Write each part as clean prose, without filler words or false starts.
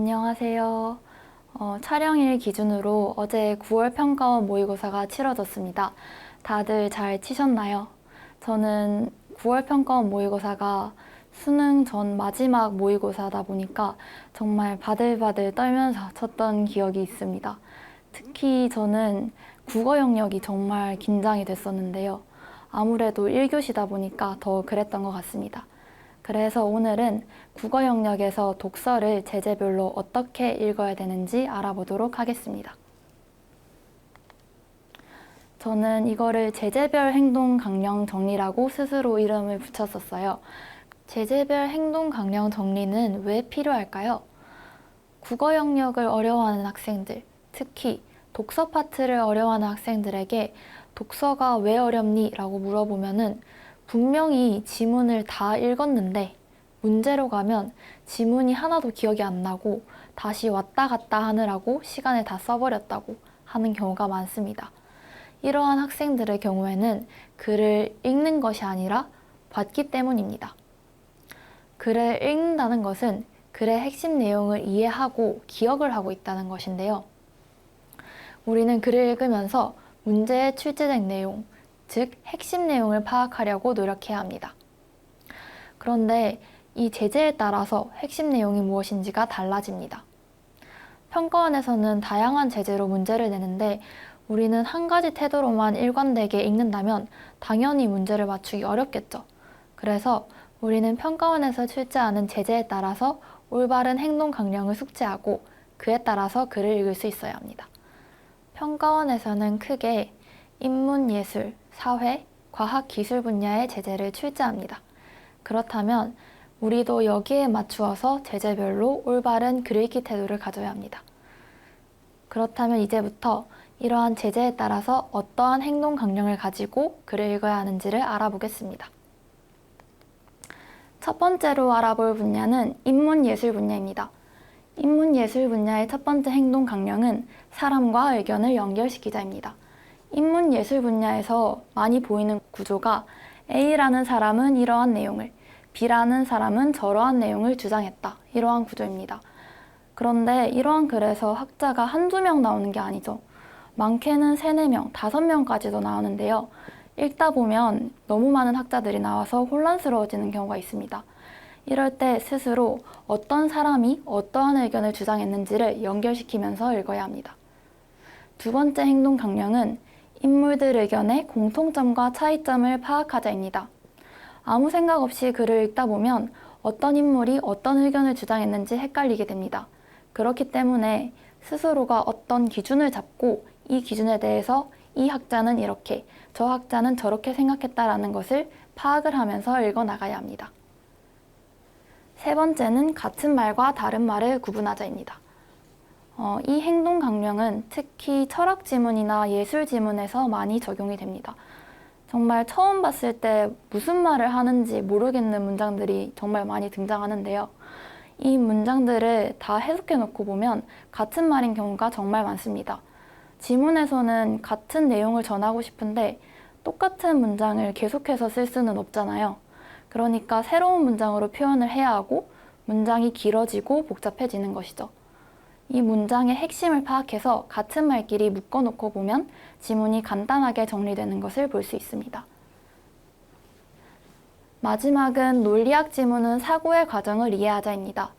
안녕하세요. 촬영일 기준으로 어제 9월 평가원 모의고사가 치러졌습니다. 다들 잘 치셨나요? 저는 9월 평가원 모의고사가 수능 전 마지막 모의고사다 보니까 정말 바들바들 떨면서 쳤던 기억이 있습니다. 특히 저는 국어 영역이 정말 긴장이 됐었는데요. 아무래도 1교시다 보니까 더 그랬던 것 같습니다. 그래서 오늘은 국어 영역에서 독서를 제재별로 어떻게 읽어야 되는지 알아보도록 하겠습니다. 저는 이거를 제재별 행동 강령 정리라고 스스로 이름을 붙였었어요. 제재별 행동 강령 정리는 왜 필요할까요? 국어 영역을 어려워하는 학생들, 특히 독서 파트를 어려워하는 학생들에게 독서가 왜 어렵니? 라고 물어보면은 분명히 지문을 다 읽었는데 문제로 가면 지문이 하나도 기억이 안 나고 다시 왔다 갔다 하느라고 시간을 다 써버렸다고 하는 경우가 많습니다. 이러한 학생들의 경우에는 글을 읽는 것이 아니라 봤기 때문입니다. 글을 읽는다는 것은 글의 핵심 내용을 이해하고 기억을 하고 있다는 것인데요. 우리는 글을 읽으면서 문제에 출제된 내용, 즉 핵심 내용을 파악하려고 노력해야 합니다. 그런데 이 제재에 따라서 핵심 내용이 무엇인지가 달라집니다. 평가원에서는 다양한 제재로 문제를 내는데 우리는 한 가지 태도로만 일관되게 읽는다면 당연히 문제를 맞추기 어렵겠죠. 그래서 우리는 평가원에서 출제하는 제재에 따라서 올바른 행동 강령을 숙지하고 그에 따라서 글을 읽을 수 있어야 합니다. 평가원에서는 크게 인문, 예술, 사회, 과학, 기술 분야의 제재를 출제합니다. 그렇다면 우리도 여기에 맞추어서 제재별로 올바른 글읽기 태도를 가져야 합니다. 그렇다면 이제부터 이러한 제재에 따라서 어떠한 행동 강령을 가지고 글을 읽어야 하는지를 알아보겠습니다. 첫 번째로 알아볼 분야는 인문예술 분야입니다. 인문예술 분야의 첫 번째 행동 강령은 사람과 의견을 연결시키자입니다. 인문예술 분야에서 많이 보이는 구조가 A라는 사람은 이러한 내용을, B라는 사람은 저러한 내용을 주장했다. 이러한 구조입니다. 그런데 이러한 글에서 학자가 한두 명 나오는 게 아니죠. 많게는 3, 4명, 5명까지도 나오는데요. 읽다 보면 너무 많은 학자들이 나와서 혼란스러워지는 경우가 있습니다. 이럴 때 스스로 어떤 사람이 어떠한 의견을 주장했는지를 연결시키면서 읽어야 합니다. 두 번째 행동 강령은 인물들 의견의 공통점과 차이점을 파악하자입니다. 아무 생각 없이 글을 읽다 보면 어떤 인물이 어떤 의견을 주장했는지 헷갈리게 됩니다. 그렇기 때문에 스스로가 어떤 기준을 잡고 이 기준에 대해서 이 학자는 이렇게, 저 학자는 저렇게 생각했다라는 것을 파악을 하면서 읽어나가야 합니다. 세 번째는 같은 말과 다른 말을 구분하자입니다. 이 행동 강령은 특히 철학 지문이나 예술 지문에서 많이 적용이 됩니다. 정말 처음 봤을 때 무슨 말을 하는지 모르겠는 문장들이 정말 많이 등장하는데요. 이 문장들을 다 해석해 놓고 보면 같은 말인 경우가 정말 많습니다. 지문에서는 같은 내용을 전하고 싶은데 똑같은 문장을 계속해서 쓸 수는 없잖아요. 그러니까 새로운 문장으로 표현을 해야 하고 문장이 길어지고 복잡해지는 것이죠. 이 문장의 핵심을 파악해서 같은 말끼리 묶어놓고 보면 지문이 간단하게 정리되는 것을 볼 수 있습니다. 마지막은 논리학 지문은 사고의 과정을 이해하자입니다.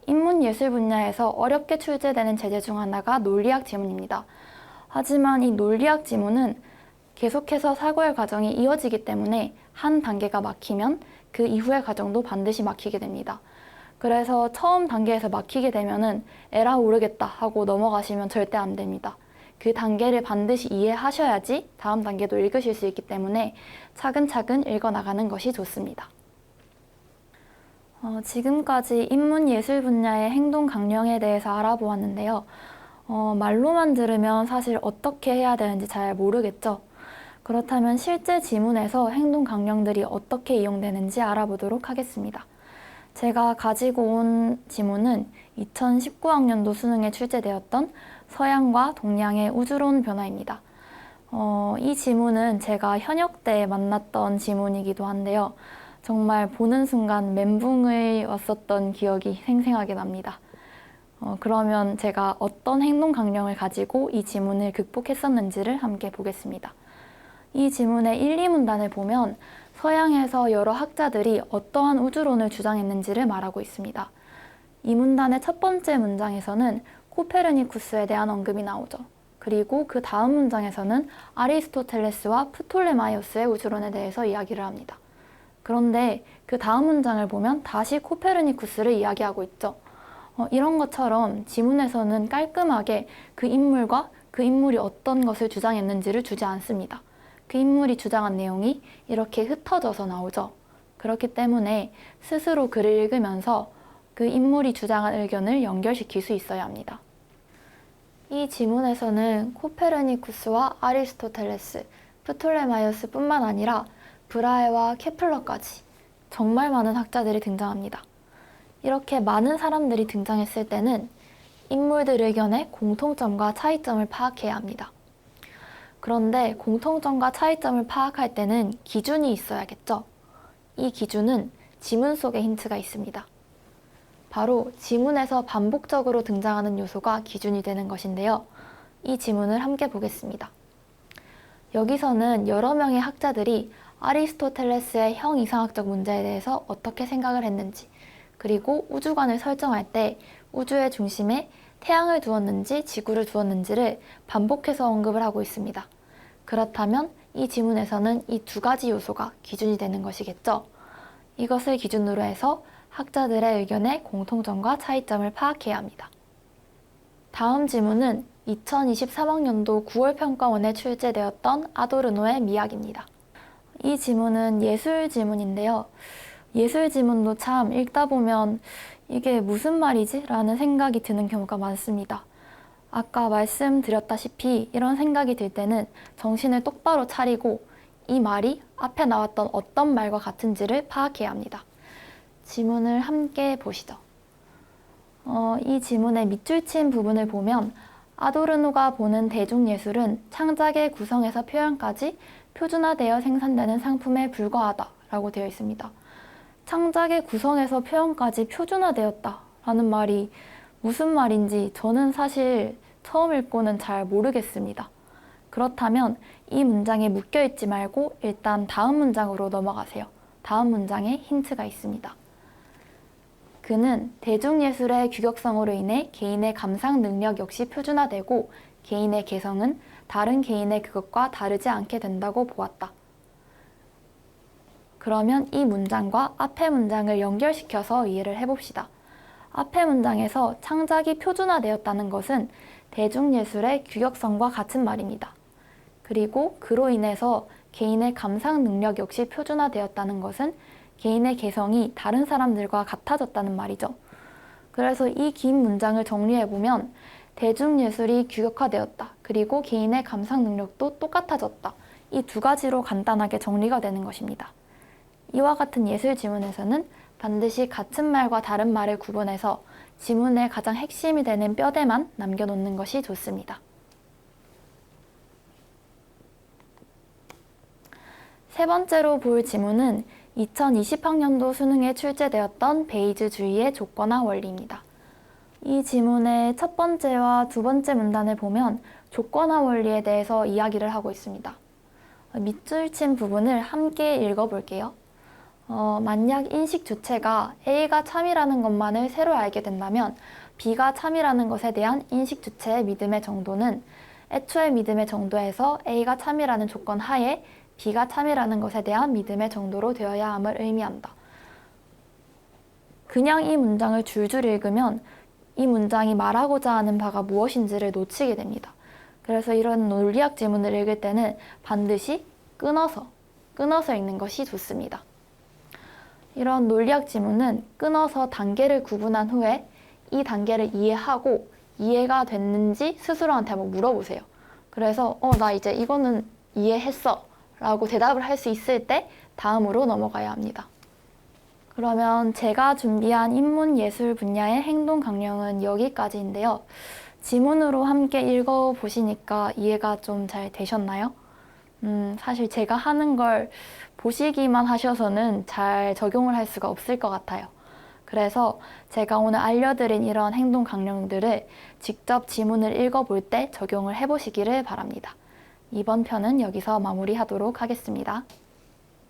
인문예술 분야에서 어렵게 출제되는 제재 중 하나가 논리학 지문입니다. 하지만 이 논리학 지문은 계속해서 사고의 과정이 이어지기 때문에 한 단계가 막히면 그 이후의 과정도 반드시 막히게 됩니다. 그래서 처음 단계에서 막히게 되면은 에라 모르겠다 하고 넘어가시면 절대 안 됩니다. 그 단계를 반드시 이해하셔야지 다음 단계도 읽으실 수 있기 때문에 차근차근 읽어나가는 것이 좋습니다. 지금까지 인문예술 분야의 행동 강령에 대해서 알아보았는데요. 말로만 들으면 사실 어떻게 해야 되는지 잘 모르겠죠. 그렇다면 실제 지문에서 행동 강령들이 어떻게 이용되는지 알아보도록 하겠습니다. 제가 가지고 온 지문은 2019학년도 수능에 출제되었던 서양과 동양의 우주론 변화입니다. 이 지문은 제가 현역 때 만났던 지문이기도 한데요. 정말 보는 순간 멘붕이 왔었던 기억이 생생하게 납니다. 그러면 제가 어떤 행동 강령을 가지고 이 지문을 극복했었는지를 함께 보겠습니다. 이 지문의 1, 2문단을 보면 서양에서 여러 학자들이 어떠한 우주론을 주장했는지를 말하고 있습니다. 이 문단의 첫 번째 문장에서는 코페르니쿠스에 대한 언급이 나오죠. 그리고 그 다음 문장에서는 아리스토텔레스와 프톨레마이오스의 우주론에 대해서 이야기를 합니다. 그런데 그 다음 문장을 보면 다시 코페르니쿠스를 이야기하고 있죠. 이런 것처럼 지문에서는 깔끔하게 그 인물과 그 인물이 어떤 것을 주장했는지를 주지 않습니다. 그 인물이 주장한 내용이 이렇게 흩어져서 나오죠. 그렇기 때문에 스스로 글을 읽으면서 그 인물이 주장한 의견을 연결시킬 수 있어야 합니다. 이 지문에서는 코페르니쿠스와 아리스토텔레스, 프톨레마이오스 뿐만 아니라 브라헤와 케플러까지 정말 많은 학자들이 등장합니다. 이렇게 많은 사람들이 등장했을 때는 인물들 의견의 공통점과 차이점을 파악해야 합니다. 그런데 공통점과 차이점을 파악할 때는 기준이 있어야겠죠. 이 기준은 지문 속에 힌트가 있습니다. 바로 지문에서 반복적으로 등장하는 요소가 기준이 되는 것인데요. 이 지문을 함께 보겠습니다. 여기서는 여러 명의 학자들이 아리스토텔레스의 형이상학적 문제에 대해서 어떻게 생각을 했는지, 그리고 우주관을 설정할 때 우주의 중심에 태양을 두었는지 지구를 두었는지를 반복해서 언급을 하고 있습니다. 그렇다면 이 지문에서는 이 두 가지 요소가 기준이 되는 것이겠죠. 이것을 기준으로 해서 학자들의 의견의 공통점과 차이점을 파악해야 합니다. 다음 지문은 2023학년도 9월 평가원에 출제되었던 아도르노의 미학입니다. 이 지문은 예술 지문인데요. 예술 지문도 참 읽다 보면 이게 무슨 말이지? 라는 생각이 드는 경우가 많습니다. 아까 말씀드렸다시피 이런 생각이 들 때는 정신을 똑바로 차리고 이 말이 앞에 나왔던 어떤 말과 같은지를 파악해야 합니다. 지문을 함께 보시죠. 이 지문의 밑줄 친 부분을 보면 아도르노가 보는 대중예술은 창작의 구성에서 표현까지 표준화되어 생산되는 상품에 불과하다 라고 되어 있습니다. 창작의 구성에서 표현까지 표준화되었다 라는 말이 무슨 말인지 저는 사실 처음 읽고는 잘 모르겠습니다. 그렇다면 이 문장에 묶여있지 말고 일단 다음 문장으로 넘어가세요. 다음 문장에 힌트가 있습니다. 그는 대중예술의 규격성으로 인해 개인의 감상 능력 역시 표준화되고 개인의 개성은 다른 개인의 그것과 다르지 않게 된다고 보았다. 그러면 이 문장과 앞의 문장을 연결시켜서 이해를 해봅시다. 앞의 문장에서 창작이 표준화되었다는 것은 대중예술의 규격성과 같은 말입니다. 그리고 그로 인해서 개인의 감상 능력 역시 표준화되었다는 것은 개인의 개성이 다른 사람들과 같아졌다는 말이죠. 그래서 이 긴 문장을 정리해보면 대중예술이 규격화되었다. 그리고 개인의 감상 능력도 똑같아졌다. 이 두 가지로 간단하게 정리가 되는 것입니다. 이와 같은 예술 지문에서는 반드시 같은 말과 다른 말을 구분해서 지문의 가장 핵심이 되는 뼈대만 남겨놓는 것이 좋습니다. 세 번째로 볼 지문은 2020학년도 수능에 출제되었던 베이즈주의의 조건화 원리입니다. 이 지문의 첫 번째와 두 번째 문단을 보면 조건화 원리에 대해서 이야기를 하고 있습니다. 밑줄 친 부분을 함께 읽어볼게요. 만약 인식 주체가 A가 참이라는 것만을 새로 알게 된다면 B가 참이라는 것에 대한 인식 주체의 믿음의 정도는 애초의 믿음의 정도에서 A가 참이라는 조건 하에 B가 참이라는 것에 대한 믿음의 정도로 되어야 함을 의미한다. 그냥 이 문장을 줄줄 읽으면 이 문장이 말하고자 하는 바가 무엇인지를 놓치게 됩니다. 그래서 이런 논리학 지문을 읽을 때는 반드시 끊어서 읽는 것이 좋습니다. 이런 논리학 지문은 끊어서 단계를 구분한 후에 이 단계를 이해하고 이해가 됐는지 스스로한테 한번 물어보세요. 그래서 나 이제 이거는 이해했어 라고 대답을 할 수 있을 때 다음으로 넘어가야 합니다. 그러면 제가 준비한 인문예술 분야의 행동 강령은 여기까지인데요. 지문으로 함께 읽어보시니까 이해가 좀 잘 되셨나요? 사실 제가 하는 걸 보시기만 하셔서는 잘 적용을 할 수가 없을 것 같아요. 그래서 제가 오늘 알려드린 이런 행동 강령들을 직접 지문을 읽어볼 때 적용을 해보시기를 바랍니다. 이번 편은 여기서 마무리하도록 하겠습니다.